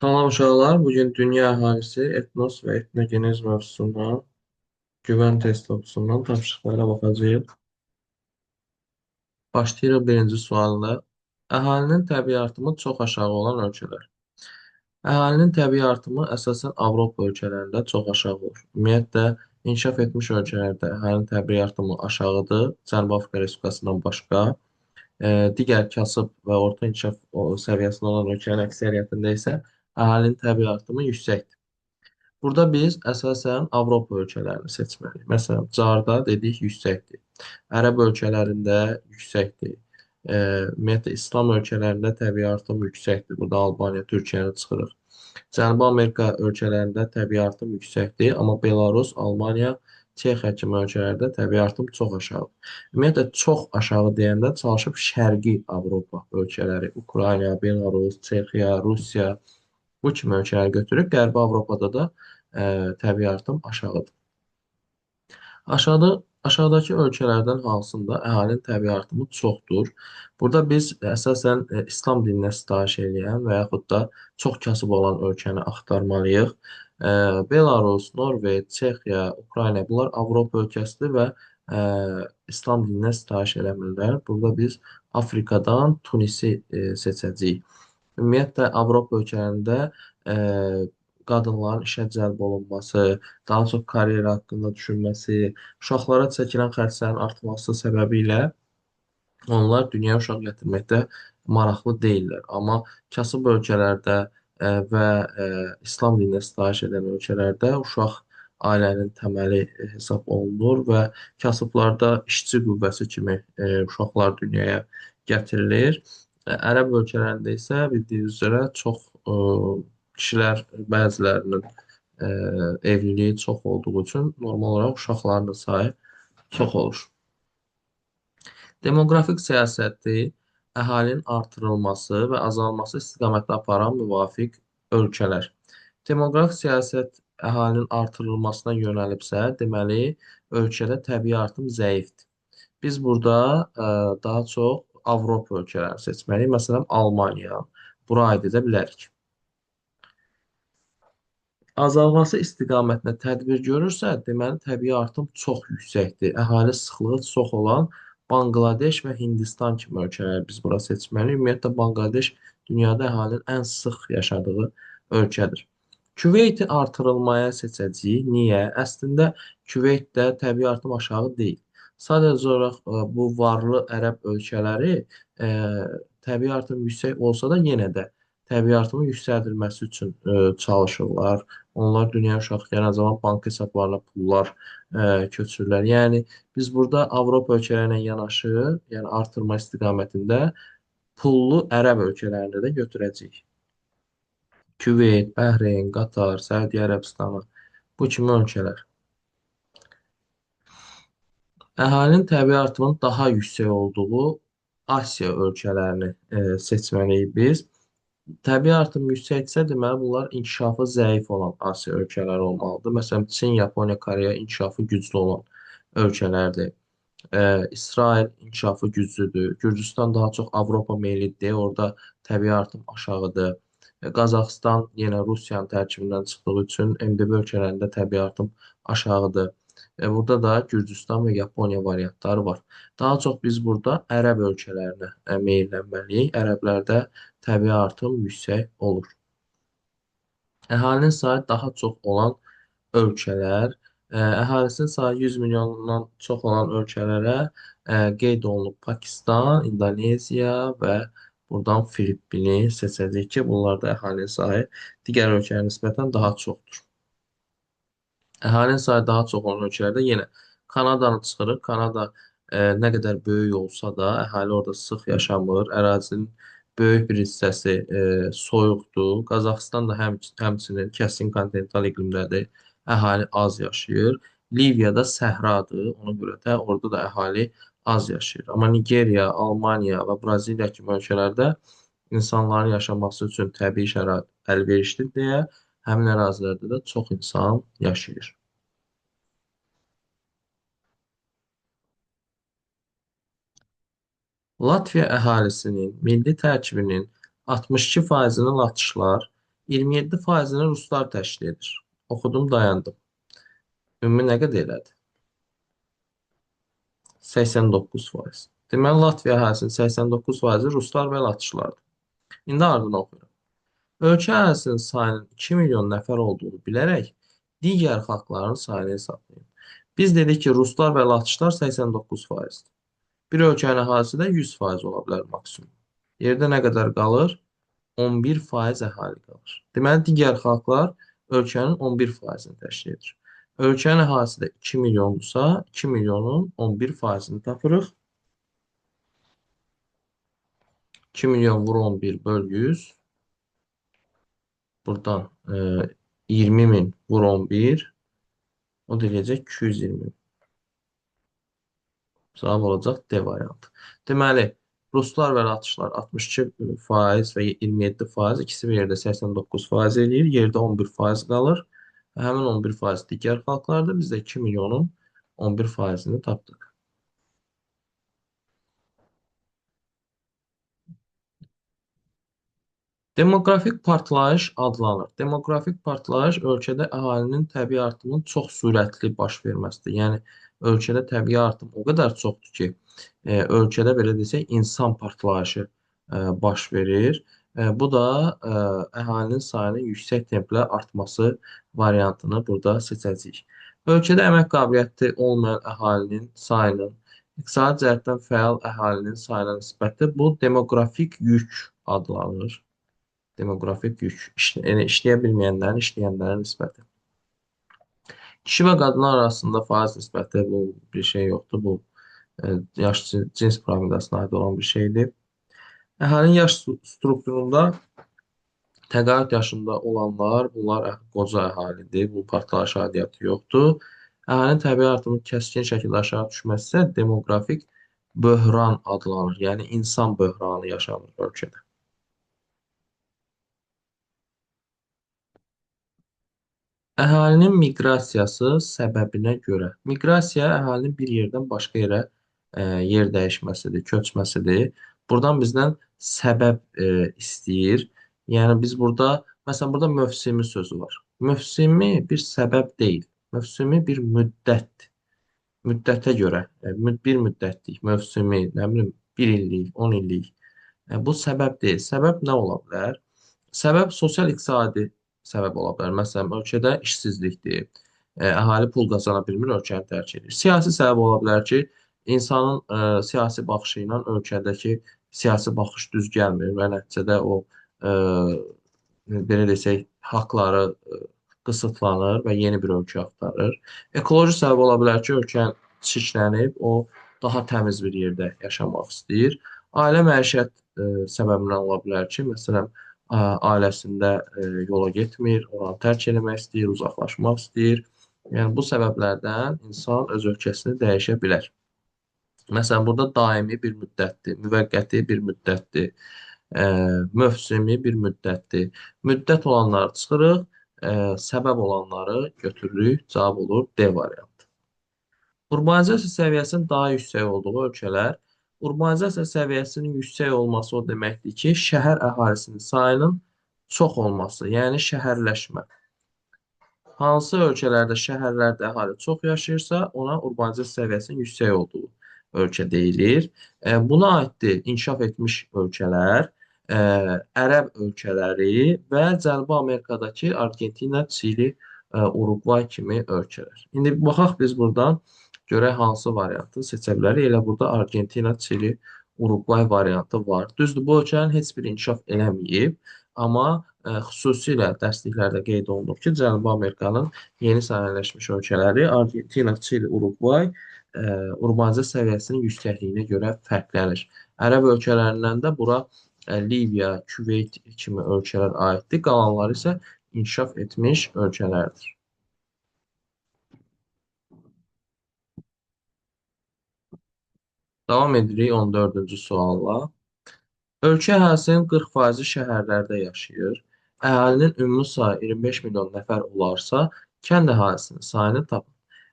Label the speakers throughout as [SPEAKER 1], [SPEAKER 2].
[SPEAKER 1] Salam uşaqlar, bugün dünya əhalisi etnos və etnogenez mövzusundan, güvən test mövzusundan tapşırıqlara baxacağıq. Başlayırıq birinci sualla. Əhalinin təbii artımı çox aşağı olan ölkələr. Əhalinin təbii artımı əsasən Avropa ölkələrində çox aşağı olur. Ümumiyyətlə, inkişaf etmiş ölkələrdə əhalinin təbii artımı aşağıdır, Cənubi Afrika Respublikasından başqa. Digər kasıb və orta inkişaf səviyyəsində olan ölkələrin əksəriyyətində isə əhalinin təbii artımı yüksəkdir. Burada biz əsasən Avropa ölkələrini seçməliyik. Məsələn, CAR-da dedik yüksəkdir. Ərəb ölkələrində yüksəkdir. Ümumiyyətlə İslam ölkələrində təbii artım yüksəkdir. Burada Albaniya, Türkiyəni çıxırıq. Cənubi Amerika ölkələrində təbii artım yüksəkdir, amma Belarus, Almaniya, Çexiya kimi ölkələrdə təbii artım çox aşağıdır. Ümumiyyətlə çox aşağı deyəndə çalışıb Şərqi Avropa ölkələri, Ukrayna, Belarus, Çexiya, Rusiya bu kimi ölkələri götürüb Qərbi Avropada da təbii artım aşağıdır. Aşağıdakı ölkələrdən hansında əhalinin təbii artımı çoxdur? Burada biz əsasən İslam dininə sitayiş edən və yaxud da çox kasıb olan ölkəni axtarmalıyıq. Belarus, Norveç, Çexiya, Ukrayna bunlar Avropa ölkəsidir və İslam dininə sitayiş eləmirlər. Burada biz Afrikadan Tunisi seçəcəyik. Ümumiyyətlə Avropa ölkələrində e, qadınların işə cəlb olunması, daha çox karyera haqqında düşünməsi, uşaqlara çəkilən xərclərin artması səbəbilə onlar dünyaya uşaq gətirməkdə maraqlı deyillər. Amma kasıb ölkələrdə və İslam dininə sitayiş edən ölkələrdə uşaq ailənin təməli hesab olunur və kasıblarda işçi qüvvəsi kimi uşaqlar dünyaya gətirilir. Ərəb ölkələrində isə bildiyiniz üzrə çox kişilər bəzilərinin e, evliliyi çox olduğu üçün normal olaraq uşaqların da sayı çox olur. Demoqrafik siyasəti əhalinin artırılması və azalması istiqamətində aparan müvafiq ölkələr. Demoqrafik siyasət əhalinin artırılmasına yönəlibsə, deməli ölkədə təbii artım zəifdir. Biz burada daha çox Avropa ölkələrini seçməliyik. Məsələn, Almaniya. Bura aid edə bilərik. Azalması istiqamətində tədbir görürsə, deməli təbii artım çox yüksəkdir. Əhali sıxlığı çox olan Banqladeş və Hindistan kimi ölkələri biz bura seçməliyik. Ümumiyyətlə Banqladeş dünyada əhalinin ən sıx yaşadığı ölkədir. Küveyti artırılmaya seçəcəyik. Niyə? Əslində Küveytdə təbii artım aşağı deyil. Sadəcə olaraq bu varlı ərəb ölkələri e, təbii artım yüksək olsa da yenə də təbii artımın yüksəldilməsi üçün çalışırlar. Onlar dünya uşaq gələn zaman bank hesablarına pullar köçürürlər. Yəni biz burada Avropa ölkələri ilə yanaşı, yəni artırma istiqamətində pullu ərəb ölkələrini də götürəcəyik. Küveyt, Bəhreyn, Qatar, Səudiyyə Ərəbistanı bu kimi ölkələr. Əhalinin təbii artımının daha yüksək olduğu Asiya ölkələrini seçməliyik biz. Təbii artım yüksəksə, deməli bunlar inkişafı zəif olan Asiya ölkələri olmalıdır. Məsələn, Çin, Yaponiya, Koreya inkişafı güclü olan ölkələrdir. İsrail inkişafı güclüdür. Gürcüstan daha çox Avropa meyillidir. Orada təbii artım aşağıdır. Qazaxıstan yenə Rusiyanın tərkibindən çıxdığı üçün MDB ölkələrində təbii artım aşağıdır. Burada da Gürcüstan və Yaponiya variantları var. Daha çox biz burada ərəb ölkələrinə meyllənməliyik. Ərəblərdə təbii artım yüksək olur. Əhalinin sayı daha çox olan ölkələr, əhalisinin sayı 100 milyondan çox olan ölkələrə qeyd olunub Pakistan, İndoneziya və buradan Filippini seçəcəyik ki, bunlarda əhalinin sayı digər ölkələrə nisbətən daha çoxdur. Əhalinin sayı daha çox olan ölkələrdə yenə Kanadanı çıxırıq. Kanada nə qədər böyük olsa da əhali orada sıx yaşamır. Ərazinin böyük bir hissəsi soyuqdur. Qazaxıstan da həmçinin kəskin kontinental iqlimdədir. Əhali az yaşayır. Liviyada səhradır. Ona görə də orada da əhali az yaşayır. Amma Nigeriya, Almaniya və Braziliya kimi ölkələrdə insanların yaşaması üçün təbii şərait əlverişlidir deyə həmin ərazilərdə də çox insan yaşayır. Latviya əhalisinin milli tərkibinin 62%-ni latışlar, 27%-ni ruslar təşkil edir. Oxudum, dayandım. Ümumi nə qədər elədi? 89%. Deməli, Latviya əhalisinin 89%-i ruslar və latçılardır. İndi ardını oxuyuram. Ölkə əhalisinin sayının 2 milyon nəfər olduğunu bilərək digər xalqların sayını hesablayın. Biz dedik ki, ruslar və latçılar 89%-dir. Bir ölkənin əhalisi də 100% ola bilər maksimum. Yerdə nə qədər qalır? 11% əhali qalır. Deməli, digər xalqlar ölkənin 11%-ni təşkil edir. Ölkənin əhalisi də 2 milyondursa, 2 milyonun 11%-ni tapırıq. 2 milyon vur 11 böl 100. Buradan 20 min vur 11. O da eləyəcək 220 min. Cavab olacaq D variantı. Deməli, ruslar və latışlar 62% və 27%, ikisi bir yerdə 89% eləyir. Yerdə 11% qalır. Həmin 11% digər xalqlardır. Biz də 2 milyonun 11%-ni tapdıq. Demoqrafik partlayış adlanır. Demoqrafik partlayış ölkədə əhalinin təbii artımının çox sürətli baş verməsidir. Yəni ölkədə təbii artım o qədər çoxdur ki, ölkədə belə desək insan partlayışı baş verir. Bu da əhalinin sayının yüksək templə artması variantını burada seçəcəyik. Ölkədə əmək qabiliyyəti olmayan əhalinin sayının iqtisadi cəhətdən fəal əhalinin sayına nisbəti bu demoqrafik yük adlanır. Demoqrafik yük, yəni işləyə bilməyənlərin işləyənlərin nisbəti. Kişi və qadınlar arasında faiz nisbəti bu bir şey yoxdur. Bu yaş cins piramidasına aid olan bir şeydir. Əhalinin yaş strukturunda təqaüd yaşında olanlar, bunlar qoca əhalidir. Bu partlayış aidiyyatı yoxdur. Əhalinin təbii artımın kəskin şəkildə aşağı düşməsi isə demoqrafik böhran adlanır. Yəni insan böhranı yaşanır ölkədə. Əhalinin miqrasiyası səbəbinə görə. Miqrasiya əhalinin bir yerdən başqa yerə yer dəyişməsidir, köçməsidir. Buradan bizdən səbəb istəyir. Yəni biz burada, məsələn, burada mövsimi sözü var. Mövsimi bir səbəb deyil. Mövsimi bir müddətdir. Müddətə görə, bir müddətlik, mövsimi, nə bilim, bir illik, 10 illik. Bu səbəb deyil. Səbəb nə ola bilər? Səbəb sosial-iqtisadi səbəb ola bilər. Məsələn, ölkədə işsizlikdir. Əhali pul qazana bilmir, ölkəni tərk edir. Siyasi səbəb ola bilər ki, insanın siyasi baxışı ilə ölkədəki siyasi baxış düz gəlmir və nəticədə o belə desək, haqları qısıtlanır və yeni bir ölkə axtarır. Ekoloji səbəb ola bilər ki, ölkən çirklənib, o daha təmiz bir yerdə yaşamaq istəyir. Ailə məişət səbəbindən ola bilər ki, məsələn, ailəsində yola getmir, oranı tərk eləmək istəyir, uzaqlaşmaq istəyir. Yəni, bu səbəblərdən insan öz ölkəsini dəyişə bilər. Məsələn, burada daimi bir müddətdir, müvəqqəti bir müddətdir, mövsümi bir müddətdir. Müddət olanları çıxırıq, səbəb olanları götürürük, cavab olur D variantı. Urbanizasiya səviyyəsinin daha yüksək olduğu ölkələr, urbanizasiya səviyyəsinin yüksək olması o deməkdir ki, şəhər əhalisinin sayının çox olması, yəni şəhərləşmə. Hansı ölkələrdə, şəhərlərdə əhali çox yaşayırsa, ona urbanizasiya səviyyəsinin yüksək olduğu ölkə deyilir. Buna aiddir inkişaf etmiş ölkələr, Ərəb ölkələri və Cənubi Amerikadakı Argentina, Çili, Uruqvay kimi ölkələr. İndi baxaq biz buradan görək hansı variantı seçə bilərik. Elə burada Argentina, Çili, Uruqvay variantı var. Düzdür, bu ölkələrin heç bir inkişaf eləməyib, amma xüsusilə dərsliklərdə qeyd olunur ki, Cənubi Amerikanın yeni sənayələşmiş ölkələri Argentina, Çili, Uruqvay urbanizasiya səviyyəsinin yüksəkliyinə görə fərqlənir. Ərəb ölkələrindən də bura Liviya, Küveyt kimi ölkələr aiddir. Qalanları isə inkişaf etmiş ölkələrdir. Davam edirik 14-cü sualla. Ölkə əhalinin 40%-i şəhərlərdə yaşayır. Əhalinin ümumi sayı 25 milyon nəfər olarsa, kənd əhalisinin sayını tapın.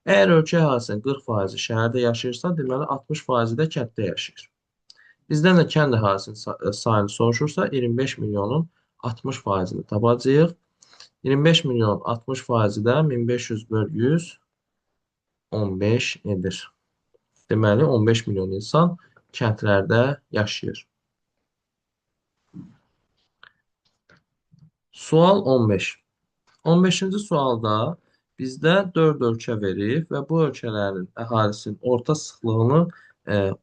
[SPEAKER 1] Əgər ölkə əhalinin 40%-i şəhərdə yaşayırsa, deməli 60%-i də kənddə yaşayır. Bizdən də kənd əhalisinin sayını soruşursa, 25 milyonun 60%-ni tapacağıq. 25 milyon 60%-i də 1500 böl 100 15 edir. Deməli 15 milyon insan kəndlərdə yaşayır. Sual 15. 15-ci sualda bizdə 4 ölkə verib və bu ölkələrin əhalisinin orta sıxlığını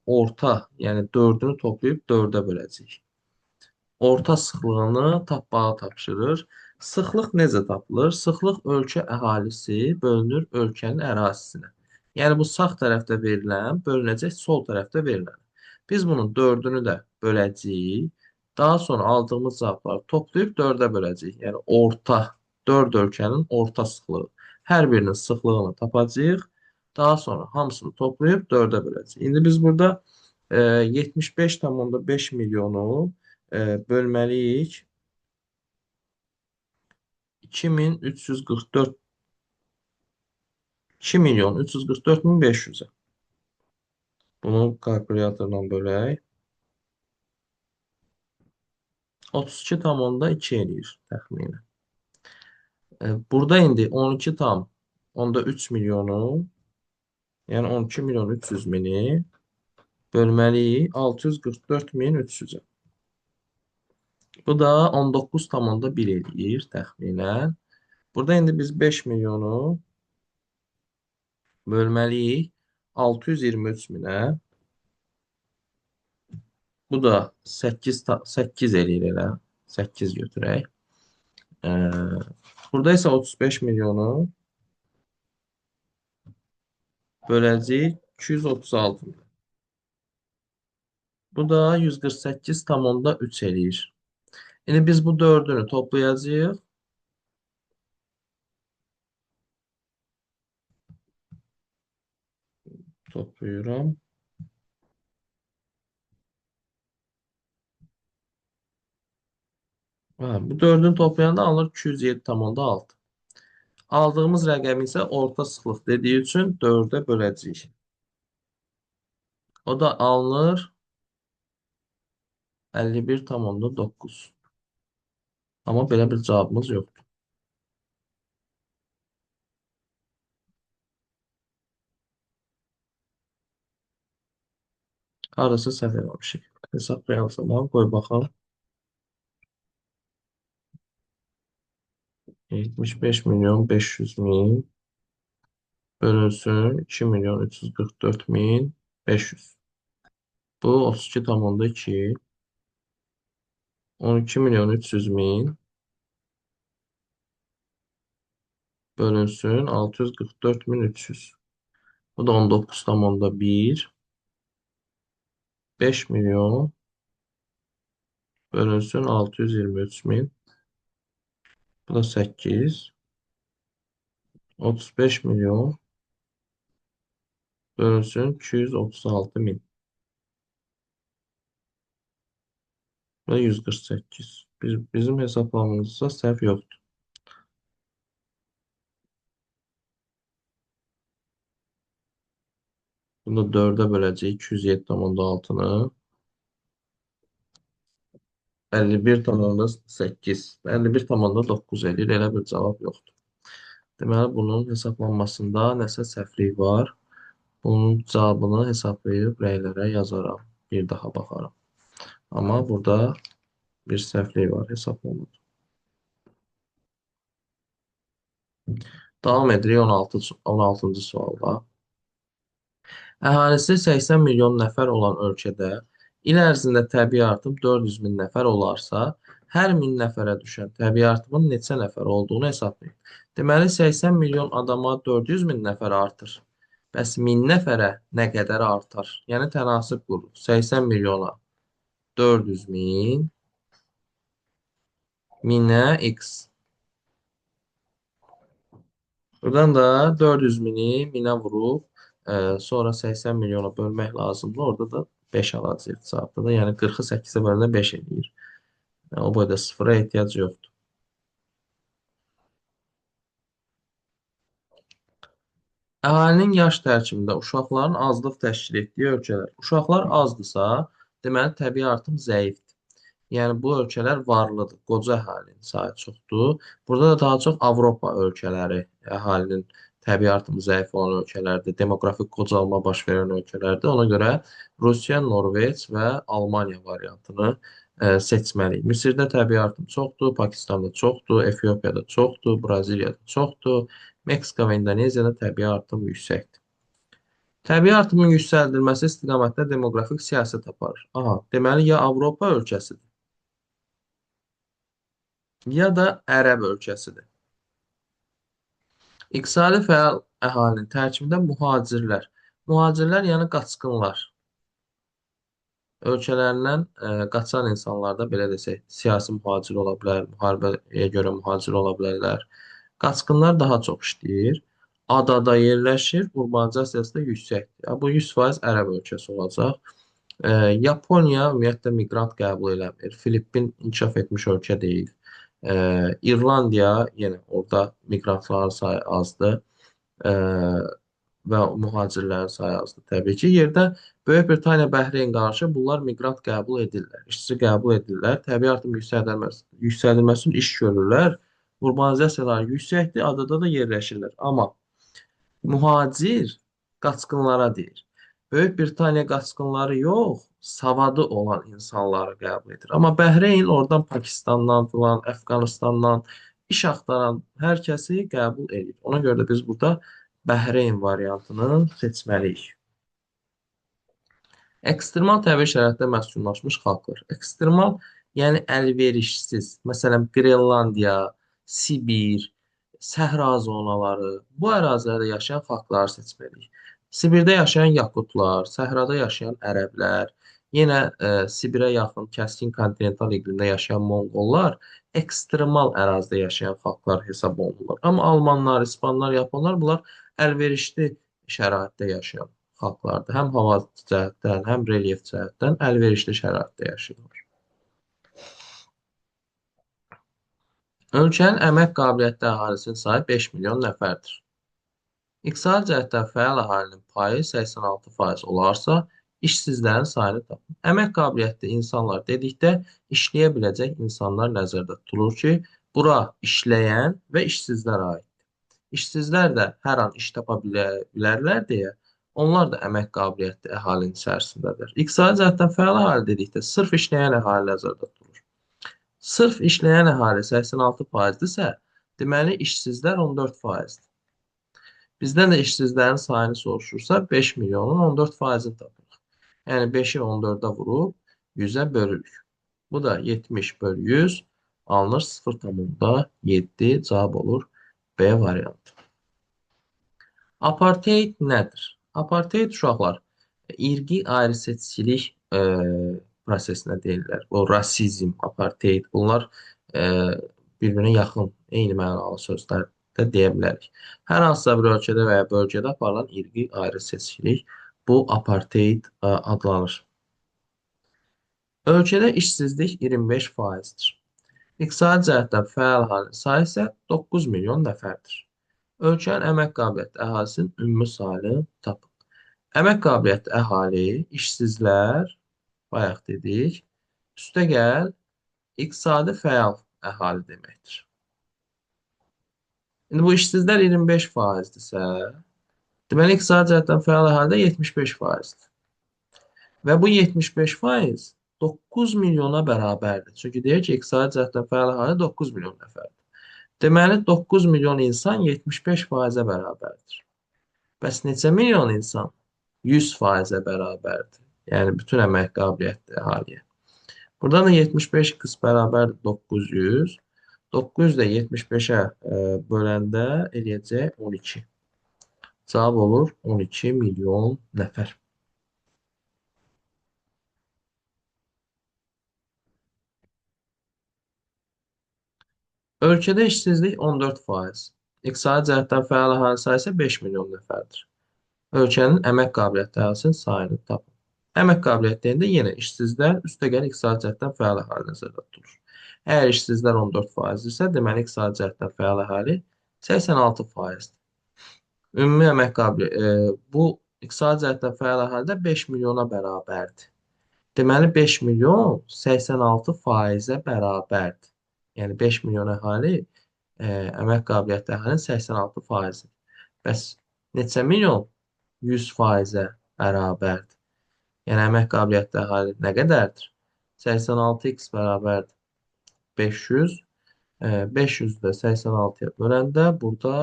[SPEAKER 1] orta, yəni 4-ünü toplayıb 4-ə böləcəyik. Orta sıxlığını tapmağı tapşırır. Sıxlıq necə tapılır? Sıxlıq ölkə əhalisi bölünür ölkənin ərazisinə. Yəni bu sağ tərəfdə verilən bölünəcək sol tərəfdə verilən. Biz bunun 4-ünü də böləcəyik. Daha sonra aldığımız cavabları toplayıb 4-ə böləcəyik. Yəni orta 4 ölkənin orta sıxlığı. Hər birinin sıxlığını tapacağıq. Daha sonra hamısını toplayıb 4-ə böləcəyik. İndi biz burada 75,5 milyonu bölməliyik 2344 2 milyon 344 min 500-ə. Bunu kalkulyatorla bölək. 32,2 eləyir təxminən. Burada indi 12 tam onda 3 milyonu, yəni 12 milyon 300 mini bölməliyik 644 min 300-ə. Bu da 19,1 eləyir təxminən. Burada indi biz 5 milyonu bölməliyik 623 minə. Bu da 8 eləyir elə. 8 götürək. Burada isə 35 milyonu böləcəyik 236 min. Bu da 148,3 eləyir. İndi biz bu 4-ünü toplayacağıq. Topluyorum. Bu 4-ünü toplayanda alır 207,6. Aldığımız rəqəm isə orta sıxlıq dediyi üçün 4-ə böləcəyik. O da alınır 51,9. Amma belə bir cavabımız yoxdur. Harası səhv eləmişik. Hesablayalım zaman qoy baxaq. 75 milyon 500 min bölünsün 2 milyon 344 min 500. Bu 32,2. 12 milyon 300 min bölünsün 644 min 300. Bu da 19,1. 5 milyon bölünsün 623 min. Bu da 8. 35 milyon bölünsün 236 min. Bu da 148. Bizim hesaplamamızda səhv yoxdur. Bunu 4'e böləcəyik 207,6-nı. 51,8. 51,9 eləyir. Elə bir cavab yoxdur. Deməli, bunun hesablanmasında nəsə səhvlik var. Bunun cavabını hesablayıb rəylərə yazaram. Bir daha baxaram. Amma burada bir səhvlik var hesablamada. Davam edirik 16-cı sualda. Əhalisi 80 milyon nəfər olan ölkədə il ərzində təbii artım 400 min nəfər olarsa, hər 1000 nəfərə düşən təbii artımın neçə nəfər olduğunu hesablayın. Deməli, 80 milyon adama 400 min nəfər artır. Bəs 1000 nəfərə nə qədər artar? Yəni, tənasib qurur. 80 milyona 400 min, 1000-ə x. Buradan da 400 mini 1000-ə vurub, sonra 80 milyona bölmək lazımdır. Orada da 5 alacaq cavabda da. Yəni 40-ı 8-ə bölündə 5 eləyir. Yəni, o boyda sıfıra ehtiyac yoxdur. Əhalinin yaş tərkibində uşaqların azlıq təşkil etdiyi ölkələr. Uşaqlar azdırsa, deməli təbii artım zəifdir. Yəni bu ölkələr varlıdır. Qoca əhalinin sayı çoxdur. Burada da daha çox Avropa ölkələri əhalinin təbii artımı zəif olan ölkələrdir. Demoqrafik qocalma baş verən ölkələrdir. Ona görə Rusiya, Norveç və Almaniya variantını seçməliyik. Misirdə təbii artım çoxdur, Pakistanda çoxdur, Efiopiyada çoxdur, Braziliyada çoxdur, Meksika və Indoneziyada təbii artım yüksəkdir. Təbii artımın yüksəldilməsi istiqamətində demoqrafik siyasət aparır. Aha, deməli ya Avropa ölkəsidir, ya da ərəb ölkəsidir. İqtisadi fəal əhalinin tərkibində mühacirlər. Mühacirlər yəni qaçqınlar. Ölkələrindən qaçan insanlar da belə desək, siyasi mühacir ola bilər, müharibəyə görə mühacir ola bilərlər. Qaçqınlar daha çox işləyir. Adada yerləşir, urbanizasiyası da yüksəkdir. Bu 100% ərəb ölkəsi olacaq. Yaponiya ümumiyyətlə miqrant qəbul eləmir. Filippin inkişaf etmiş ölkə deyil. İrlandiya yenə orada miqrantların sayı azdır. E, və mühacirlərin sayı azdır. Təbii ki, yerdə Böyük Britaniya, Bəhreyn qarşı bunlar miqrant qəbul edirlər, işçi qəbul edirlər. Təbii artım yüksəldilməsi üçün iş görürlər. Urbanizasiyaları yüksəkdir, adada da yerləşirlər. Amma mühacir qaçqınlara deyir. Böyük Britaniya qaçqınları yox, savadı olan insanları qəbul edir. Amma Bəhreyn oradan Pakistandan filan, Əfqanistandan iş axtaran hər kəsi qəbul edir. Ona görə də biz burada Bəhreyn variantını seçməliyik. Ekstremal təbii şəraitdə məskunlaşmış xalqlar. Ekstremal, yəni əlverişsiz. Məsələn, Qrenlandiya, Sibir, səhra zonaları, bu ərazilərdə yaşayan xalqları seçməliyik. Sibirdə yaşayan yakutlar, səhrada yaşayan ərəblər, yenə Sibirə yaxın kəskin kontinental iqlimdə yaşayan monqollar ekstremal ərazidə yaşayan xalqlar hesab olunurlar. Amma almanlar, ispanlar, yaponlar bunlar əlverişli şəraitdə yaşayan xalqlardır. Həm hava cəhətdən, həm relyef cəhətdən əlverişli şəraitdə yaşayırlar. Ölkənin əmək qabiliyyətli əhalisinin sayı 5 milyon nəfərdir. İqtisadi cəhətdən fəal əhalinin payı 86% olarsa, işsizlərin sayını tapın. Əmək qabiliyyətli insanlar dedikdə işləyə biləcək insanlar nəzərdə tutulur ki, bura işləyən və işsizlər aid. İşsizlər də hər an iş tapa bilərlər deyə onlar da əmək qabiliyyətli əhalinin içərisindədir. İqtisadi cəhətdən fəal əhali dedikdə sırf işləyən əhali nəzərdə tutulur. Sırf işləyən əhali 86%-dirsə, deməli işsizlər 14%-dir. Bizdən də işsizlərin sayını soruşursa 5 milyonun 14%-ni tapırıq. Yəni 5-i 14-ə vurub 100-ə bölürük. Bu da 70 bölü 100 alınır 0,7 cavab olur B variantı. Apartheid nədir? Apartheid uşaqlar irqi ayrıseçkilik prosesinə deyirlər. O rasizm, apartheid bunlar e, bir-birinə yaxın, eyni mənalı sözlər də deyə bilərik. Hər hansısa bir ölkədə və ya bölgədə aparılan irqi ayrıseçkilik bu apartheid adlanır. Ölkədə işsizlik 25%-dir. İqtisadi cəhətdən fəal əhalinin sayı isə 9 milyon nəfərdir. Ölkənin əmək qabiliyyətli əhalisinin ümumi sayını tapın. Əmək qabiliyyətli əhali, işsizlər, bayaq dedik, üstəgəl iqtisadi fəal əhali deməkdir. İndi bu işsizlər 25%-dirsə, deməli iqtisadi cəhətdən fəal əhali də 75%-dir. Və bu 75% 9 milyona bərabərdir. Çünki deyir ki, iqtisadi cəhətdən fəal əhali 9 milyon nəfərdir. Deməli 9 milyon insan 75%-ə bərabərdir. Bəs neçə milyon insan 100%-ə bərabərdir? Yəni bütün əmək qabiliyyətli əhaliyə. Buradan da 75 qız bərabərdir 900. 900 də 75-ə böləndə eləyəcək 12. Cavab olur 12 milyon nəfər. Ölkədə işsizlik 14%. İqtisadi cəhətdən fəal əhali sayı isə 5 milyon nəfərdir. Ölkənin əmək qabiliyyətli əhalisinin sayını tapın. Əmək qabiliyyətlərində yenə işsizlər üstəgəl iqtisadi cəhətdən fəal əhali nəzərdə tutulur. Əgər işsizlər 14%-dirsə, deməli iqtisadi cəhətdən fəal əhali 86%-dir. Ümumi əmək qabiliyyəti bu iqtisadi cəhətdən fəal əhali də 5 milyona bərabərdir. Deməli 5 milyon 86%-ə bərabərdir. Yəni 5 milyon əhali əmək qabiliyyətli əhalinin 86%. Bəs neçə milyon 100%-ə bərabərdir. Yəni əmək qabiliyyətli əhali nə qədərdir? 86x bərabərdir 500. 500-ü də 86-ya böləndə burada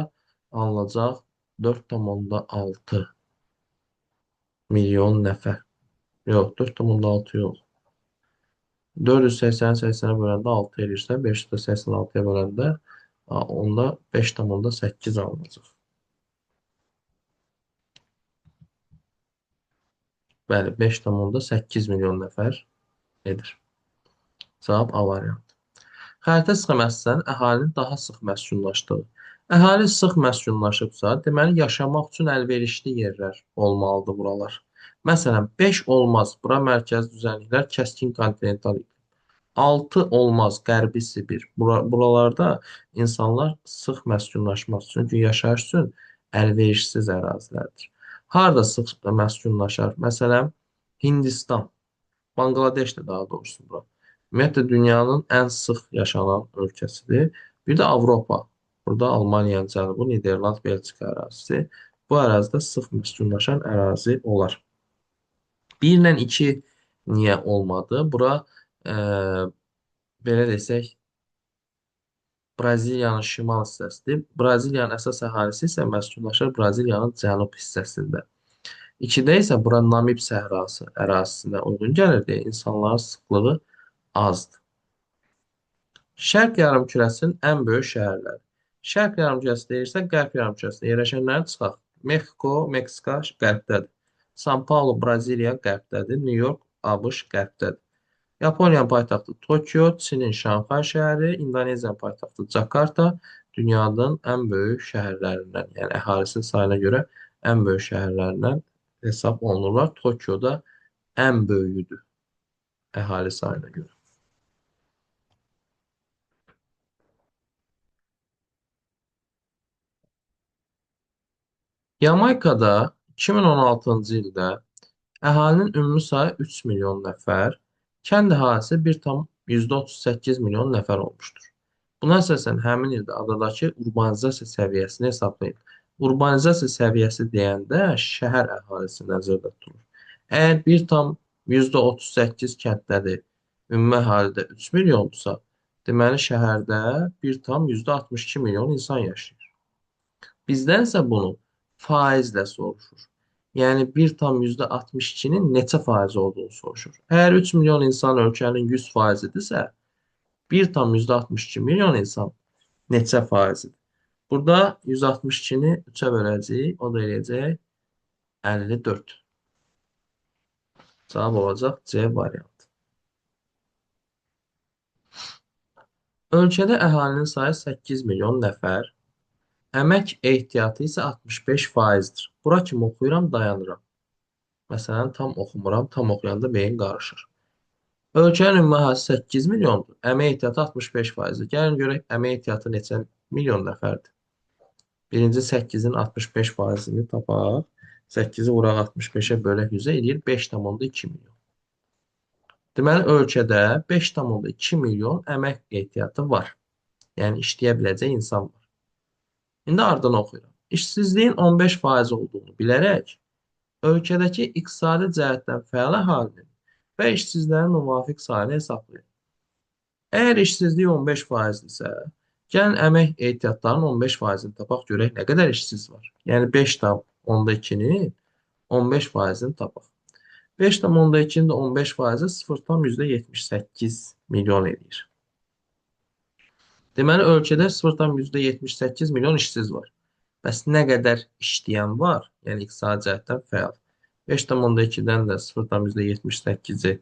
[SPEAKER 1] alınacaq 4,6 milyon nəfər. Yox, 4,6 yox. 480-i 80-ə böləndə 6 edirsə, 500-də 86-ya böləndə onda 5,8 alınacaq. Bəli, 5,8 milyon nəfər edir. Cavab A variantı. Xəritə sxeməsindən əhalinin daha sıx məskunlaşdığı. Əhali sıx məskunlaşıbsa, deməli yaşamaq üçün əlverişli yerlər olmalıdır buralar. Məsələn, 5 olmaz, bura mərkəzi düzənliklər kəskin kontinental iqlim. 6 olmaz, Qərbi Sibir. Buralarda insanlar sıx məskunlaşmaq üçün, çünki yaşayış üçün əlverişsiz ərazilərdir. Harda sıx məskunlaşar? Məsələn, Hindistan, Banqladeş də daha doğrusu bura. Ümumiyyətlə dünyanın ən sıx yaşanan ölkəsidir. Bir də Avropa. Burada Almaniyanın cənubu, Niderland, Belçika ərazisi. Bu ərazidə sıx məskunlaşan ərazi olar. 1 ilə 2 niyə olmadı? Bura e, belə desək, Braziliyanın şimal hissəsidir. Braziliyanın əsas əhalisi isə məskunlaşır Braziliyanın cənub hissəsində. 2-də isə bura Namib səhrası ərazisinə uyğun gəlir deyə insanların sıxlığı azdır. Şərq yarımkürəsinin ən böyük şəhərləri. Şərq yarımkürəsi deyirsə, qərb yarımkürəsində yerləşənləri çıxaq. Meksika, Meksika qərbdədir. San Paulo, Braziliya qərbdədir. New York, ABŞ qərbdədir. Yaponiyanın paytaxtı Tokio, Çinin Şanxay şəhəri, İndoneziyanın paytaxtı Cakarta dünyanın ən böyük şəhərlərindən, yəni əhalisi sayına görə ən böyük şəhərlərindən hesab olunurlar. Tokioda ən böyüdür əhali sayına görə. Yamaykada 2016-cı ildə əhalinin ümumi sayı 3 milyon nəfər, kənd əhalisi 1,38 milyon nəfər olmuşdur. Buna əsasən həmin ildə adadakı urbanizasiya səviyyəsini hesablayın. Urbanizasiya səviyyəsi deyəndə şəhər əhalisi nəzərdə tutulur. Əgər 1,38 kənddədir, ümumi əhalidə 3 milyondursa, deməli şəhərdə 1,62 milyon insan yaşayır. Bizdən isə bunu faizlə soruşur. Yəni 1,62-nin neçə faiz olduğunu soruşur. Əgər 3 milyon insan ölkənin 100%-dirsə, 1,62 milyon insan neçə faizidir? Burada 162-ni 3-ə böləcəyik, o da eləyəcək 54. Cavab olacaq C variantı. Ölkədə əhalinin sayı 8 milyon nəfər, əmək ehtiyatı isə 65%-dir. Bura kimi oxuyuram, dayanıram. Məsələn, tam oxumuram, tam oxuyanda beyin qarışır. Ölkənin ümumi əhalisi 8 milyondur. Əmək ehtiyatı 65%-dir. Gəlin görək, əmək ehtiyatı neçə milyon nəfərdir? Birinci 8-in 65%-ni tapaq. 8-i vuraq 65-ə bölək 100-ə eləyir 5,2 milyon. Deməli, ölkədə 5,2 milyon əmək ehtiyatı var. Yəni, işləyə biləcək insan var. İndi ardını oxuyuram. İşsizliyin 15% olduğunu bilərək, ölkədəki iqtisadi cəhətdən fəal əhalinin və işsizlərin müvafiq sayını hesablayın. Əgər işsizlik 15%-dirsə, gəlin əmək ehtiyatlarının 15%-ni tapaq görək nə qədər işsiz var. Yəni 5,2-nin 15%-ni tapaq. 5,2-nin də 15%-i 0,78 milyon edir. Deməli, ölkədə 0,78 milyon işsiz var. Bəs nə qədər işləyən var? Yəni, iqtisadi cəhətdən fəal. 5,2-dən də 0,78-i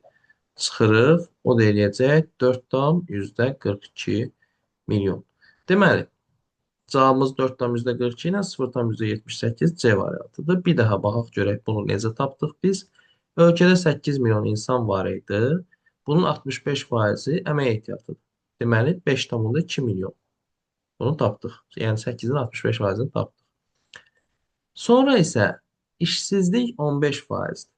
[SPEAKER 1] çıxırıq. O da eləyəcək 4,42 milyon. Deməli, cavabımız 4,42 ilə 0,78 C variantıdır. Bir daha baxaq görək bunu necə tapdıq biz. Ölkədə 8 milyon insan var idi. Bunun 65%-i əmək ehtiyatıdır. Deməli, 5,2 milyon. Bunu tapdıq. Yəni, 8-in 65%-ni tapdıq. Sonra isə işsizlik 15%-dir.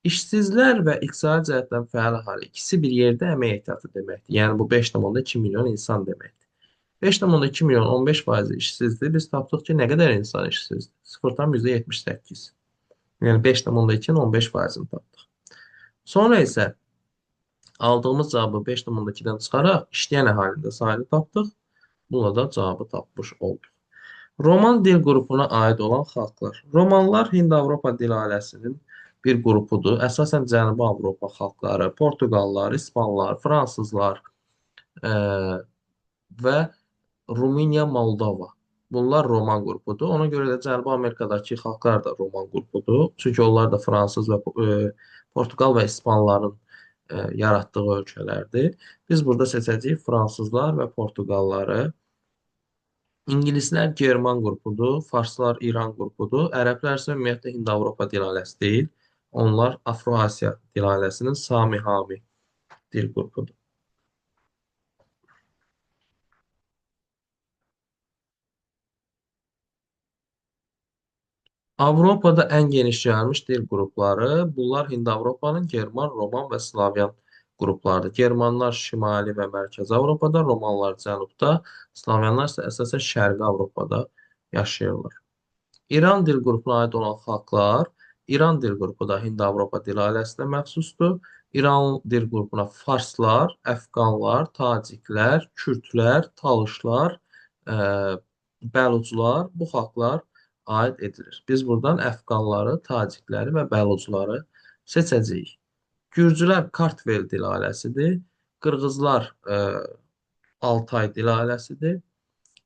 [SPEAKER 1] İşsizlər və iqtisadi cəhətdən fəal əhali ikisi bir yerdə əmək ehtiyatı deməkdir. Yəni bu 5,2 milyon insan deməkdir. 5,2 milyon 15% işsizdir. Biz tapdıq ki, nə qədər insan işsizdir? 0,78. Yəni 5,2-nin 15%-ni tapdıq. Sonra isə aldığımız cavabı 5,2-dən çıxaraq işləyən əhalinin sayını tapdıq. Bununla da cavabı tapmış olduq. Roman dil qrupuna aid olan xalqlar. Romanlar Hind-Avropa dil ailəsinin bir qrupudur. Əsasən Cənubi Avropa xalqları, Portuqallar, İspanlar, Fransızlar e, və Rumıniya, Moldova. Bunlar Roman qrupudur. Ona görə də Cənubi Amerikadakı xalqlar da Roman qrupudur. Çünki onlar da Fransız və Portuqal və İspanların yaratdığı ölkələrdir. Biz burada seçəcəyik Fransızlar və Portuqalları. İngilislər German qrupudur, Farslar İran qrupudur, ərəblər isə ümumiyyətlə Hind-Avropa dil ailəsi deyil. Onlar Afro-Asiya dil ailəsinin Sami-Hami dil qrupudur. Avropada ən geniş yayılmış dil qrupları, bunlar Hind-Avropanın German, Roman və Slavyan qruplardır. Germanlar Şimali və Mərkəzi Avropada, Romanlar Cənubda, Slavyanlar isə əsasən Şərqi Avropada yaşayırlar. İran dil qrupuna aid olan xalqlar, İran dil qrupu da Hind-Avropa dil ailəsinə məxsusdur. İran dil qrupuna farslar, əfqanlar, taciklər, kürdlər, talışlar, ə, bəluclar, bu xalqlar aid edilir. Biz buradan əfqanları, tacikləri və bəlucları seçəcəyik. Gürcülər Kartvel dil ailəsidir. Qırğızlar Altay dil ailəsidir.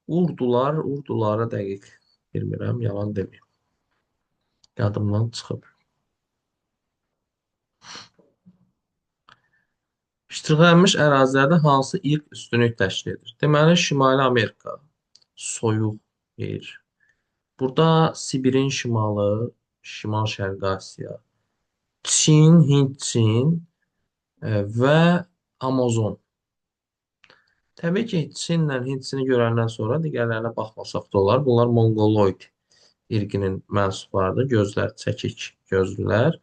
[SPEAKER 1] Urdulara dəqiq bilmirəm, yalan deməyim. Yadımdan çıxıb. İştiqlənmiş ərazilərdə hansı ilk üstünlük təşkil edir? Deməli, Şimali Amerika soyuq yer. Burada Sibirin şimalı, Şimal-Şərqi Asiya, Çin, Hind-Çin və Amazon. Təbii ki, Çinlə Hind-Çini görəndən sonra digərlərinə baxmasaq da olar. Bunlar Mongoloid irqinin mənsublarıdır. Gözlər çəkik gözlülər.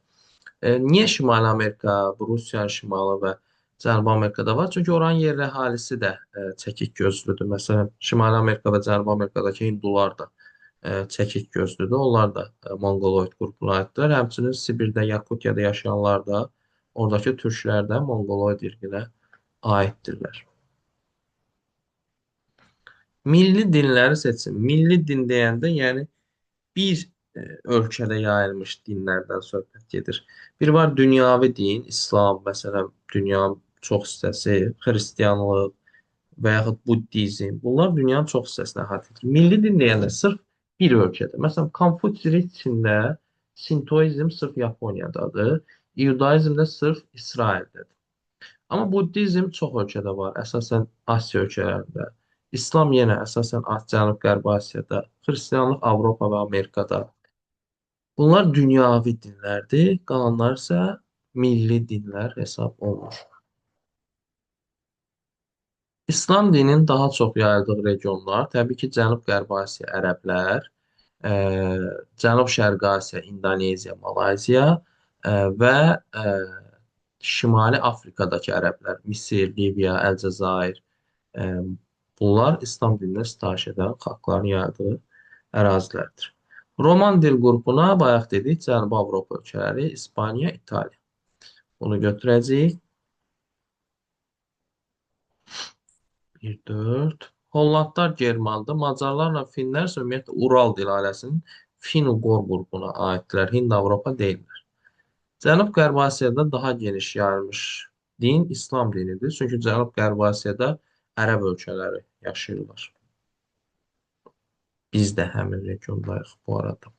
[SPEAKER 1] Niyə Şimali Amerika, bu Rusiyanın şimalı və Cənubi Amerikada var? Çünki oranın yerli əhalisi də çəkik gözlüdür. Məsələn, Şimali Amerika və Cənubi Amerikadakı hindular da çəkik gözlüdür. Onlar da Mongoloid qrupuna aiddir. Həmçinin Sibirdə, Yakutiyada yaşayanlar da, oradakı türklər də Mongoloid irqinə aiddirlər. Milli dinləri seçin. Milli din deyəndə, yəni bir ölkədə yayılmış dinlərdən söhbət gedir. Bir var dünyavi din, İslam, məsələn, dünyanın çox hissəsi, xristianlıq və yaxud buddizm. Bunlar dünyanın çox hissəsini əhatə edir. Milli din deyəndə sırf bir ölkədə. Məsələn, Konfutsi Çində, Sintoizm sırf Yaponiyadadır, İudaizm də sırf İsraildədir. Amma buddizm çox ölkədə var, əsasən Asiya ölkələrində. İslam yenə əsasən Cənub-Qərbi Asiyada, Xristianlıq Avropa və Amerikada. Bunlar dünyavi dinlərdir, qalanlar isə milli dinlər hesab olunur. İslam dininin daha çox yayıldığı regionlar, təbii ki, Cənub-Qərbi Asiya ərəblər, ə, Cənub-Şərqi Asiya, İndoneziya, Malayziya və Şimali Afrikadakı ərəblər, Misir, Liviya, Əlcəzair, ə, bunlar İslam dininə sitayiş edən xalqların yayıldığı ərazilərdir. Roman dil qrupuna bayaq dedik, Cənubi Avropa ölkələri, İspaniya, İtaliya. Bunu götürəcəyik. 1-4. Hollandlar Germandır. Macarlarla Finlər isə ümumiyyətlə Ural dil ailəsinin Fin-Uqor qrupuna aiddirlər. Hind-Avropa deyillər. Cənub-Qərbi Asiyada daha geniş yayılmış din İslam dinidir. Çünki Cənub-Qərbi Asiyada ərəb ölkələri yaşayırlar. Biz də həmin regiondayıq bu arada.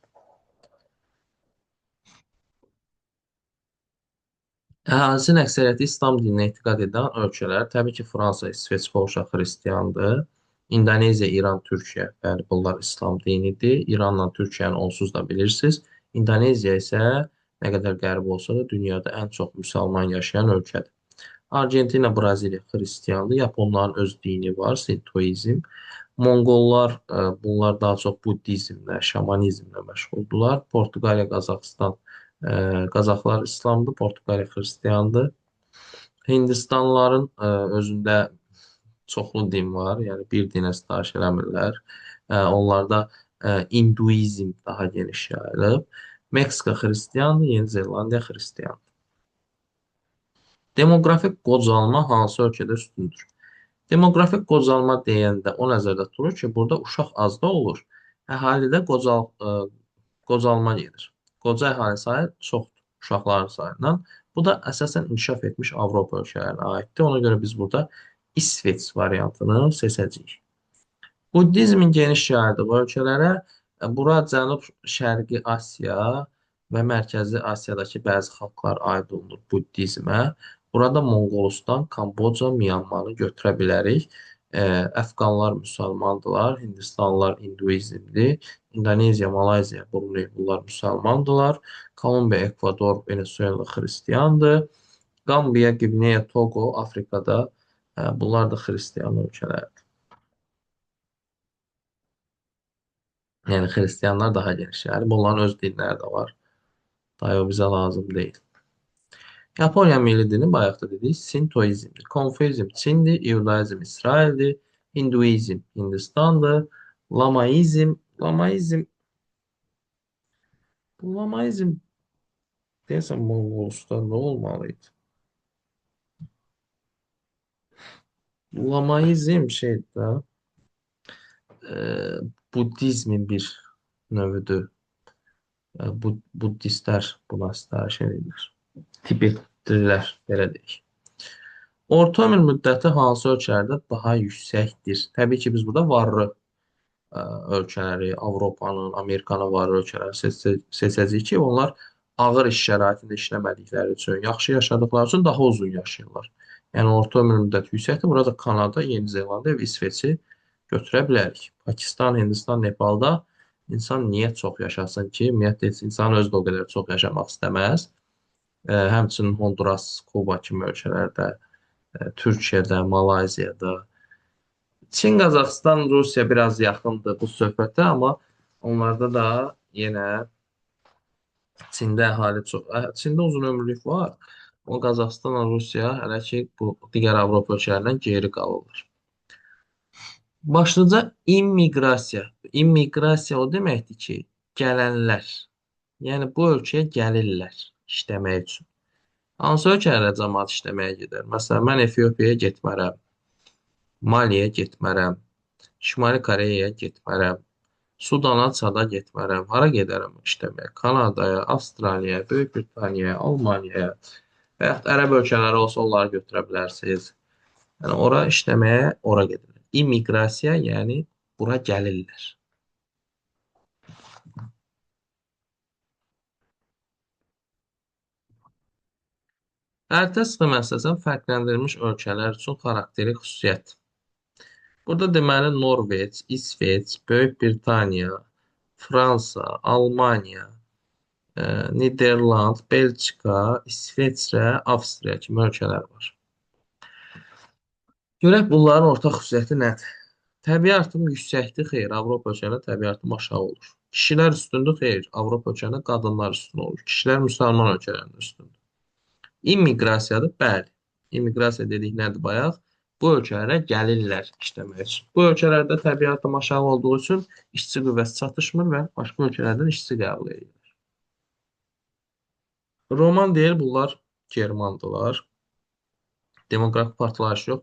[SPEAKER 1] Əhalinin əksəriyyəti İslam dininə etiqad edən ölkələr, təbii ki, Fransa, İsveç, Polşa xristiandır. İndoneziya, İran, Türkiyə, bəli, bunlar İslam dinidir. İranla Türkiyəni onsuz da bilirsiniz. İndoneziya isə nə qədər qərib olsa da dünyada ən çox müsəlman yaşayan ölkədir. Argentina, Braziliya xristiandır. Yaponların öz dini var, Sintoizm. Monqollar, bunlar daha çox buddizmlə, şamanizmlə məşğuldurlar. Portuqaliya, Qazaxıstan Qazaxlar İslamdır, Portuqaliya xristiandır. Hindistanlıların özündə çoxlu din var, yəni bir dinə sitayiş eləmirlər. Onlarda hinduizm daha geniş yayılıb. Meksika xristiandır, Yeni Zelandiya xristiandır. Demoqrafik qocalma hansı ölkədə üstündür? Demoqrafik qocalma deyəndə o nəzərdə tutulur ki, burada uşaq az da olur. Əhalidə qocalma gedir. Qoca əhali sayı çoxdur uşaqların sayından. Bu da əsasən inkişaf etmiş Avropa ölkələrinə aiddir. Ona görə biz burada İsveç variantını seçəcəyik. Buddizmin geniş yayıldığı ölkələrə bura Cənub-Şərqi Asiya və Mərkəzi Asiyadakı bəzi xalqlar aid olunur buddizmə. Burada Monqolistan, Kamboca, Myanmarı götürə bilərik. Əfqanlar müsəlmandırlar, Hindistanlılar hinduizmdir, İndoneziya, Malayziya, Brunei bunlar müsəlmandırlar. Kolumbiya, Ekvador, Venezuela xristiandır. Qambiya, Qvineya, Togo, Afrikada bunlar da xristian ölkələrdir. Yəni xristianlar daha geniş yayılıb. Onların öz dinləri də var. Daha o bizə lazım deyil. Yaponiya milli dini bayaq da dedik, Sintoizmdir. Konfüizm Çindir, İudaizm İsraildir, Hinduizm Hindistandır, Lamaizm deyəsən Monqolistanda olmalıydı. Lamaizm şeydir də, e, Buddizmin bir növüdür. Buddistlər buna sitayiş edirlər. Tibetliler belə deyək. Orta ömür müddəti hansı ölkələrdə daha yüksəkdir? Təbii ki, biz burada varlı ölkələri, Avropanın, Amerikanın varlı ölkələri seçəcəyik ki, onlar ağır iş şəraitində işləmədikləri üçün, yaxşı yaşadıkları üçün daha uzun yaşayırlar. Yəni orta ömür müddəti yüksəkdir. Burada Kanada, Yeni Zelandiya və İsveçi götürə bilərik. Pakistan, Hindistan, Nepalda insan niyə çox yaşasın ki? Ümumiyyətlə, insan özü də o qədər çox yaşamaq istəməz. Həmçinin Honduras, Kuba kimi ölkələrdə, Türkiyədə, Malayziyada. Çin, Qazaxıstan, Rusiya biraz yaxındır bu söhbətə, amma onlarda da yenə Çində əhali çox. Çində uzun ömürlük var. O Qazaxıstanla Rusiya hələ ki bu digər Avropa ölkələrindən geri qalırlar. Başlıca immiqrasiya. İmmiqrasiya o deməkdir ki, gələnlər. Yəni bu ölkəyə gəlirlər işləmək üçün. Hansı ölkələrə cəmaət işləməyə gedər? Məsələn, mən Efiopiyaya getmərəm, Maliyə getmərəm, Şimali Koreyaya getmərəm, Sudana, Çada getmərəm. Hara gedərəm işləməyə? Kanadaya, Avstraliyaya, Böyük Britaniyaya, Almaniyaya və yaxud ərəb ölkələri olsa onları götürə bilərsiniz. Yəni ora işləməyə ora gedirlər. İmmiqrasiya, yəni bura gəlirlər. Xəritə sxemi əsasən fərqləndirilmiş ölkələr üçün xarakterik xüsusiyyət. Burada deməli Norveç, İsveç, Böyük Britaniya, Fransa, Almaniya, Niderland, Belçika, İsveçrə, Avstriya kimi ölkələr var. Görək bunların ortaq xüsusiyyəti nədir? Təbii artım yüksəkdir, xeyr, Avropa ölkələrində təbii artım aşağı olur. Kişilər üstündür, xeyr, Avropa ölkələrində qadınlar üstün olur. Kişilər müsəlman ölkələrində üstündür. İmmiqrasiyadır, bəli. İmmiqrasiya dedik nədir bayaq? Bu ölkələrə gəlirlər işləmək üçün. Bu ölkələrdə təbii artım aşağı olduğu üçün işçi qüvvəsi çatışmır və başqa ölkələrdən işçi qəbul edirlər. Roman deyil, bunlar Germandılar. Demoqrafik partlayış yox,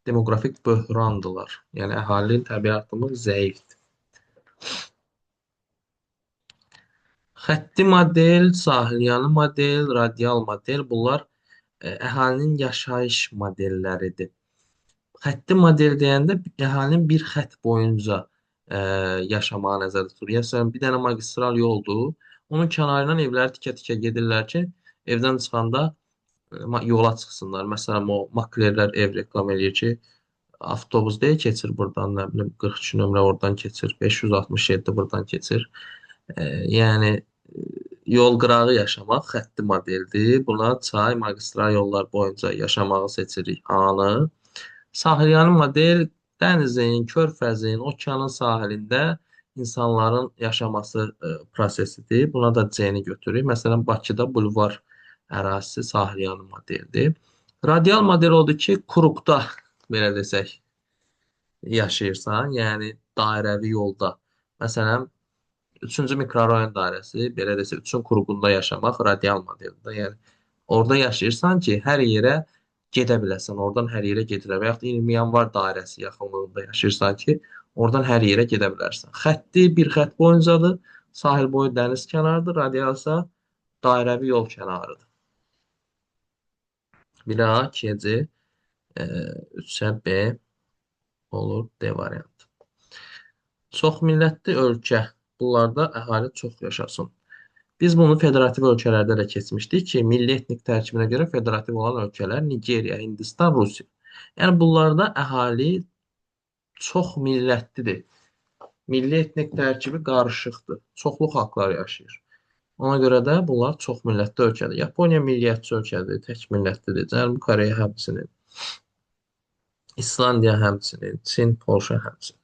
[SPEAKER 1] demoqrafik böhrandılar. Yəni əhalinin təbii artımı zəifdir. Xətti model, sahilyanı model, radial model bunlar əhalinin yaşayış modelləridir. Xətti model deyəndə əhalinin bir xətt boyunca yaşamağı nəzərdə tutulur. Yəni bir dənə magistral yoldur. Onun kənarından evləri tikə-tikə gedirlər ki, evdən çıxanda yola çıxsınlar. Məsələn, o maklerlər ev reklam eləyir ki, avtobus deyil keçir buradan, nə bilim 42 nömrə oradan keçir, 567 buradan keçir. Yəni yol qırağı yaşamaq xətti modeldir. Buna çay, magistral yollar boyunca yaşamağı seçirik. Anı. Sahilyanı model dənizin, körfəzin, okeanın sahilində insanların yaşaması prosesidir. Buna da C-ni götürürük. Məsələn, Bakıda bulvar ərazisi sahil yanı modeldir. Radial model odur ki, krukda belə desək yaşayırsan, yəni dairəvi yolda. Məsələn, 3-cü mikrorayon dairəsi, belə desək, 3-ün kruqunda yaşamaq radial modeldə. Yəni orada yaşayırsan ki, hər yerə gedə biləsən, oradan hər yerə gedilə. Və yaxud da 20 yanvar dairəsi yaxınlığında yaşayırsan ki, oradan hər yerə gedə bilərsən. Xətti bir xətt boyuncadır, sahil boyu dəniz kənarıdır, radial isə dairəvi yol kənarıdır. Bir A, 2C, 3-ə B olur D variantı. Çoxmillətli ölkə. Bunlarda əhali çox yaşasın. Biz bunu federativ ölkələrdə də keçmişdik ki, milli etnik tərkibinə görə federativ olan ölkələr Nigeriya, Hindistan, Rusiya. Yəni bunlarda əhali çox millətlidir. Milli etnik tərkibi qarışıqdır. Çoxlu xalqlar yaşayır. Ona görə də bunlar çox millətli ölkədir. Yaponiya milliyyətçi ölkədir, tək millətlidir. Cənubi Koreya həmçinin, İslandiya həmçinin, Çin, Polşa həmçinin.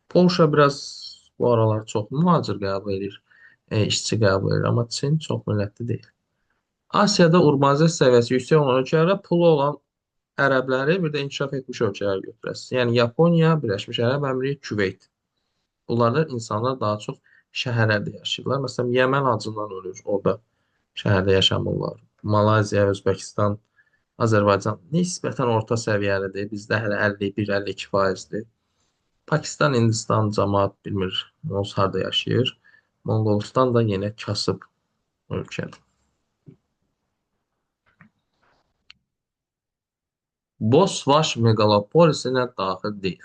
[SPEAKER 1] Polşa biraz bu aralar çox mühacir qəbul edir, işçi qəbul edir, amma Çin çox millətli deyil. Asiyada urbanizasiya səviyyəsi yüksək olan ölkələrə pulu olan ərəbləri bir də inkişaf etmiş ölkələr götürəsiz. Yəni Yaponiya, Birləşmiş Ərəb Əmirliyi, Küveyt. Bunlarda insanlar daha çox şəhərlərdə yaşayırlar. Məsələn, Yəmən acından ölür, orada şəhərdə yaşamırlar. Malayziya, Özbəkistan, Azərbaycan nisbətən orta səviyyəlidir. Bizdə hələ 51-52%dir. Pakistan, Hindistan cəmaət bilmir, onsuz harda yaşayır. Monqolistan da yenə kasıb ölkədir. Bosvaş meqalopolisinə daxil deyil.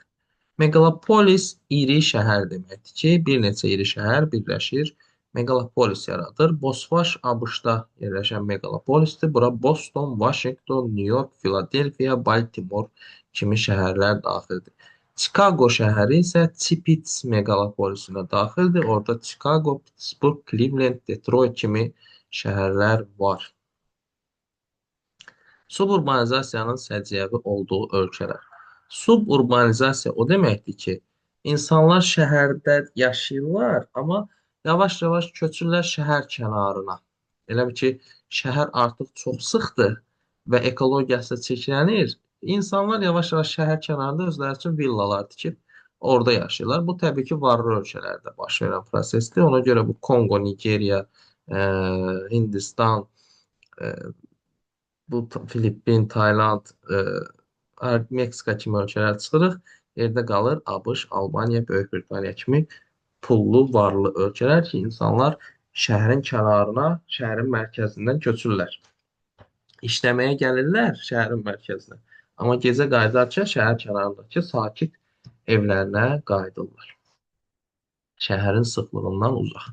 [SPEAKER 1] Meqalopolis iri şəhər deməkdir ki, bir neçə iri şəhər birləşir, meqalopolis yaradır. Bosvaş ABŞ-da yerləşən meqalopolisdir. Bura Boston, Washington, New York, Filadelfiya, Baltimore kimi şəhərlər daxildir. Chicago şəhəri isə Tipitz meqalopolisinə daxildir. Orada Chicago, Pittsburgh, Cleveland, Detroit kimi şəhərlər var. Suburbanizasiyanın səciyyəvi olduğu ölkələr. Suburbanizasiya o deməkdir ki, insanlar şəhərdə yaşayırlar, amma yavaş-yavaş köçürlər şəhər kənarına. Elə bil ki, şəhər artıq çox sıxdır və ekologiyası çirklənir. İnsanlar yavaş-yavaş şəhər kənarında özləri üçün villalar tikib orada yaşayırlar. Bu təbii ki, varlı ölkələrdə baş verən prosesdir. Ona görə bu Kongo, Nigeriya, Hindistan, bu Filippin, Tayland, Meksika kimi ölkələr çıxırıq. Yerdə qalır ABŞ, Almaniya, Böyük Britaniya kimi pullu, varlı ölkələr ki, insanlar şəhərin kənarına, şəhərin mərkəzindən köçürlər. İşləməyə gəlirlər şəhərin mərkəzinə. Amma gecə qayıdarkən şəhər kənarındakı sakit evlərinə qayıdırlar. Şəhərin sıxlığından uzaq.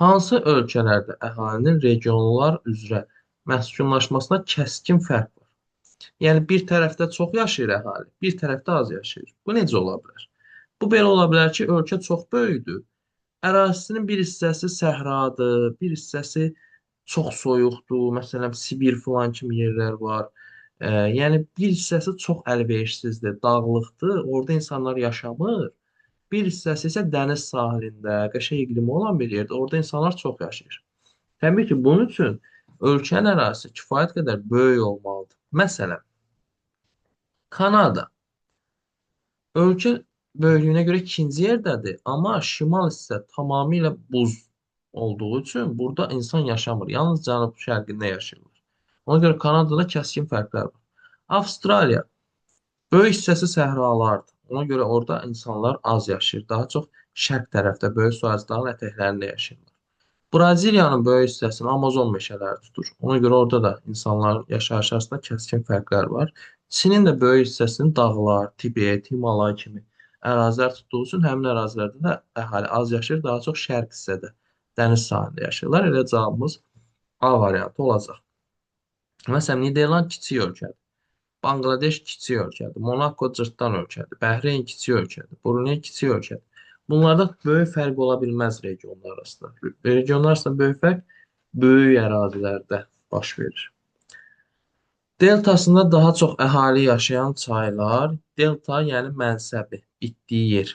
[SPEAKER 1] Hansı ölkələrdə əhalinin regionlar üzrə məskunlaşmasına kəskin fərq var? Yəni bir tərəfdə çox yaşayır əhali, bir tərəfdə az yaşayır. Bu necə ola bilər? Bu belə ola bilər ki, ölkə çox böyükdür. Ərazisinin bir hissəsi səhradır, bir hissəsi çox soyuqdur. Məsələn, Sibir filan kimi yerlər var. Yəni bir hissəsi çox əlverişsizdir, dağlıqdır. Orada insanlar yaşamır. Bir hissəsi isə dəniz sahilində, qəşəng iqlimi olan bir yerdə. Orada insanlar çox yaşayır. Təbii ki, bunun üçün ölkənin ərazisi kifayət qədər böyük olmalıdır. Məsələn, Kanada ölkə böyüklüyünə görə ikinci yerdədir, amma şimal hissə tamamilə buz olduğu üçün burada insan yaşamır. Yalnız cənub-şərqində yaşayırlar. Ona görə Kanadada kəskin fərqlər var. Avstraliya böyük hissəsi səhralardır. Ona görə orada insanlar az yaşayır. Daha çox şərq tərəfdə, böyük su ağaclarının ətəklərində yaşayırlar. Braziliyanın böyük hissəsini Amazon meşələri tutur. Ona görə orada da insanların yaşayış arasında kəskin fərqlər var. Çinin də böyük hissəsini dağlar, Tibet, Himalay kimi ərazilər tutduğu üçün həmin ərazilərdə də əhali az yaşayır, daha çox şərq hissədə, dəniz sahilində yaşayırlar. Elə cavabımız A variantı olacaq. Məsələn, Niderland kiçik ölkədir. Banqladeş kiçik ölkədir. Monako cırtdan ölkədir. Bəhreyn kiçik ölkədir. Bruney kiçik ölkədir. Bunlarda böyük fərq ola bilməz regionlar arasında. Regionlar arasında böyük fərq böyük ərazilərdə baş verir. Deltasında daha çox əhali yaşayan çaylar, delta yəni mənsəbi, bitdiyi yer.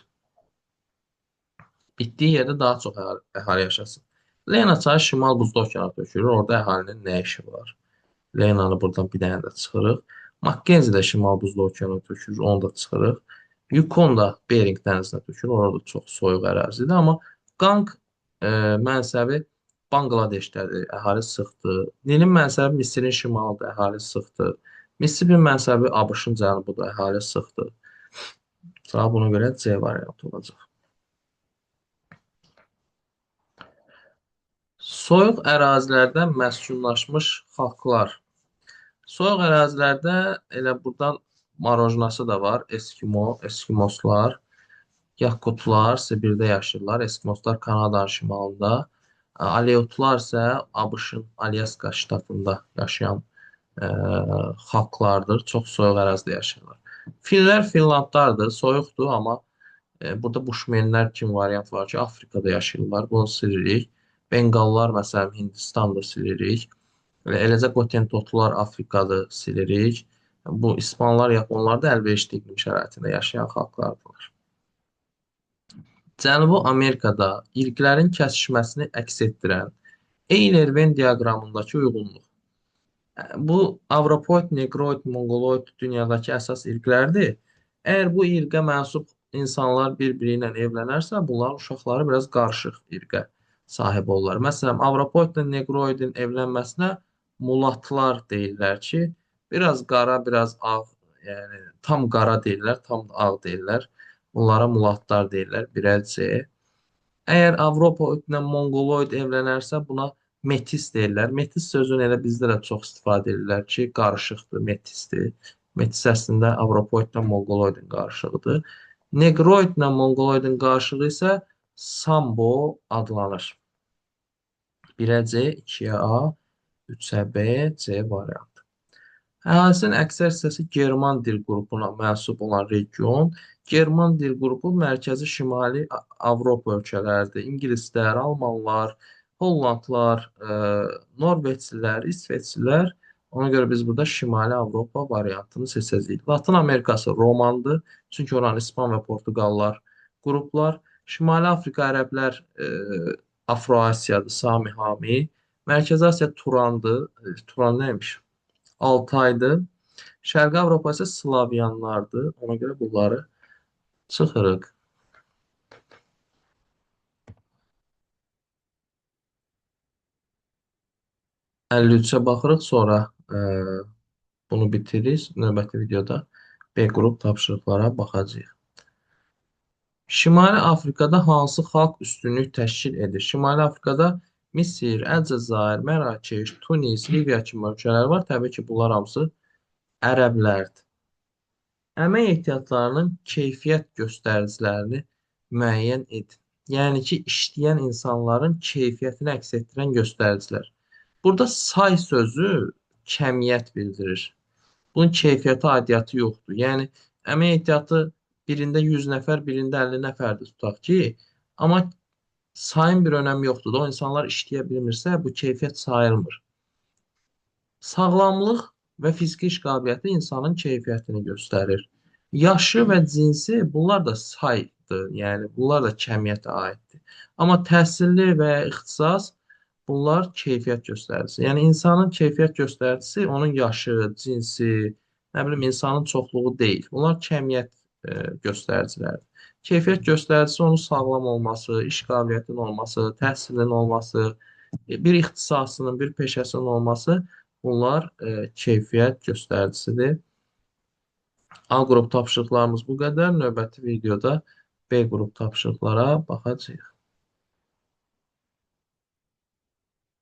[SPEAKER 1] Bitdiyi yerdə daha çox əhali yaşasın. Lena çayı Şimal Buzlu okeana tökülür. Orada əhalinin nə işi var? Lenanı buradan bir dənə də çıxırıq. Makkenzi də Şimal Buzlu okeana tökülür. Onu da çıxırıq. Yukon da Bering dənizinə tökülür. Orada da çox soyuq ərazidir. Amma Qanq mənsəbi Banqladeşdədir. Əhali sıxdır. Nilin mənsəbi Misirin şimalıdır. Əhali sıxdır. Mississippi mənsəbi ABŞ-ın cənubudur. Əhali sıxdır. Cavab buna görə C variantı olacaq. Soyuq ərazilərdə məskunlaşmış xalqlar. Soyuq ərazilərdə elə buradan marojnası da var. Eskimoslar, yakutlar Sibirdə yaşayırlar. Eskimoslar Kanadanın şimalında. Aleutlar isə ABŞ-ın Alyaska ştatında yaşayan ə, xalqlardır. Çox soyuq ərazidə yaşayırlar. Fillər Finlandlardır. Soyuqdur, amma burada Buşmenlər kimi variant var ki, Afrikada yaşayırlar. Bunu silirik. Bengallar məsələn Hindistanda silirik. Eləcə Qotentotlar Afrikada silirik. Bu İspanlar, Yaponlar da əlverişli iqlim şəraitində yaşayan xalqlardır. Cənubi Amerikada irqlərin kəsişməsini əks etdirən Eyler-Venn diaqramındakı uyğunluq. Bu Avropoid, Negroid, Mongoloid dünyadakı əsas irqlərdir. Əgər bu irqə mənsub insanlar bir-biri ilə evlənərsə, bunların uşaqları biraz qarışıq irqə sahib olurlar. Məsələn, Avropoidlə Negroidin evlənməsinə mulatlar deyirlər ki, biraz qara, biraz ağ, yəni tam qara deyirlər, tam da ağ deyirlər. Bunlara mulatlar deyirlər, birər C. Əgər Avropoid ilə Mongoloid evlənərsə, buna metis deyirlər. Metis sözünü elə bizdə də çox istifadə edirlər ki, qarışıqdır, metisdir. Metis əslində Avropoidlə Mongoloidin qarışığıdır. Negroidlə Mongoloidin qarşılığı isə Sambo adlanır. 1-ə C, 2-yə A, 3-ə B, C variantı. Əhalisinin əksər hissəsi German dil qrupuna mənsub olan region. German dil qrupu mərkəzi şimali Avropa ölkələridir. İngilislər, almanlar, hollandlar, norveçlilər, isveçlilər. Ona görə biz burada şimali Avropa variantını seçəcəyik. Latın Amerikası romandır. Çünki oranı İspan və Portuqallar qruplar. Şimali Afrika ərəblər Afro-Asiyadır, Sami Hami. Mərkəzi Asiya Turandır. Turan neymiş? Altaydır. Şərqi Avropa isə Slavyanlardır. Ona görə bunları çıxırıq. 53-ə baxırıq, sonra bunu bitiririk. Növbəti videoda B qrup tapşırıqlara baxacağıq. Şimali Afrikada hansı xalq üstünlük təşkil edir? Şimali Afrikada Misir, Əlcəzair, Mərakeş, Tunis, Liviya kimi ölkələr var. Təbii ki, bunlar hamısı ərəblərdir. Əmək ehtiyatlarının keyfiyyət göstəricilərini müəyyən edin. Yəni ki, işləyən insanların keyfiyyətini əks etdirən göstəricilər. Burada say sözü kəmiyyət bildirir. Bunun keyfiyyətə aidiyyatı yoxdur. Yəni, əmək ehtiyatı birində 100 nəfər, birində 50 nəfərdir tutaq ki, amma sayın bir önəmi yoxdur. O insanlar işləyə bilmirsə, bu keyfiyyət sayılmır. Sağlamlıq və fiziki iş qabiliyyəti insanın keyfiyyətini göstərir. Yaşı və cinsi bunlar da saydır, yəni bunlar da kəmiyyətə aiddir. Amma təhsilli və ya ixtisas bunlar keyfiyyət göstəricisi. Yəni insanın keyfiyyət göstəricisi onun yaşı, cinsi, nə bilim insanın çoxluğu deyil. Bunlar kəmiyyət göstəricilərdir. Keyfiyyət göstəricisi onun sağlam olması, iş qabiliyyətinin olması, təhsilinin olması, bir ixtisasının, bir peşəsinin olması. Bunlar keyfiyyət göstəricisidir. A qrup tapşırıqlarımız bu qədər. Növbəti videoda B qrup tapşırıqlara baxacağıq.